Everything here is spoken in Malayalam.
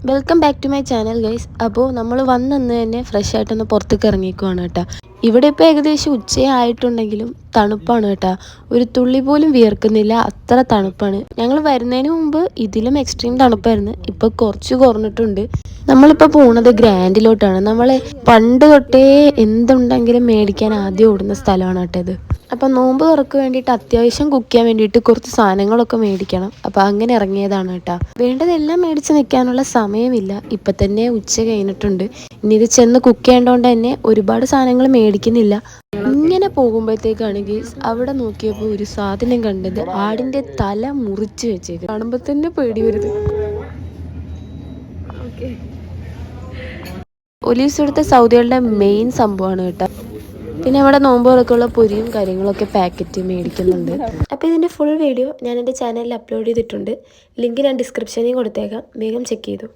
Welcome back to my channel guys. അപ്പോൾ നമ്മൾ വന്നന്ന് തന്നെ ഫ്രഷ് ആയിട്ടൊന്ന് പുറത്തേക്ക് ഇറങ്ങിക്കുവാണ് കേട്ടോ. ഇവിടെ ഇപ്പോൾ ഏകദേശം ഉച്ചയായിട്ടുണ്ടെങ്കിലും തണുപ്പാണ് കേട്ടോ. ഒരു തുള്ളി പോലും വിയർക്കുന്നില്ല, അത്ര തണുപ്പാണ്. ഞങ്ങൾ വരുന്നതിന് മുമ്പ് ഇതിലും എക്സ്ട്രീം തണുപ്പായിരുന്നു, ഇപ്പോൾ കുറച്ച് കുറഞ്ഞിട്ടുണ്ട്. നമ്മളിപ്പോൾ പോകുന്നത് ഗ്രാൻഡിലോട്ടാണ്. നമ്മളെ പണ്ട് തൊട്ടേ എന്തുണ്ടെങ്കിലും മേടിക്കാൻ ആദ്യം ഓടുന്ന സ്ഥലമാണ് കേട്ടോ ഇത്. അപ്പം നോമ്പ് തുറക്ക് വേണ്ടിയിട്ട് അത്യാവശ്യം കുക്ക് ചെയ്യാൻ വേണ്ടിയിട്ട് കുറച്ച് സാധനങ്ങളൊക്കെ മേടിക്കണം. അപ്പം അങ്ങനെ ഇറങ്ങിയതാണ് കേട്ടോ. വേണ്ടതെല്ലാം മേടിച്ച് നിൽക്കാനുള്ള സമയമില്ല, ഇപ്പം തന്നെ ഉച്ച കഴിഞ്ഞിട്ടുണ്ട്. ഇനി ഇത് ചെന്ന് കുക്ക് ചെയ്യേണ്ടതുകൊണ്ട് തന്നെ ഒരുപാട് സാധനങ്ങൾ മേടിക്കുന്നില്ല. ഇങ്ങനെ പോകുമ്പോഴത്തേക്കാണെങ്കിൽ അവിടെ നോക്കിയപ്പോൾ ഒരു സാധനം കണ്ടത് ആടിൻ്റെ തല മുറിച്ച് വെച്ചേക്ക്. കാണുമ്പോൾ തന്നെ പേടി വരുത്. ഒലീവ്സ് ഇവിടുത്തെ സൗദികളുടെ മെയിൻ സംഭവമാണ് കേട്ടോ. പിന്നെ അവിടെ നോമ്പ് തുറക്കുള്ള പൊരിയും കാര്യങ്ങളൊക്കെ പാക്കറ്റ് മേടിക്കുന്നുണ്ട്. അപ്പോൾ ഇതിൻ്റെ ഫുൾ വീഡിയോ ഞാൻ എൻ്റെ ചാനലിൽ അപ്ലോഡ് ചെയ്തിട്ടുണ്ട്. ലിങ്ക് ഞാൻ ഡിസ്ക്രിപ്ഷനിൽ കൊടുത്തേക്കാം, വേഗം ചെക്ക് ചെയ്തു.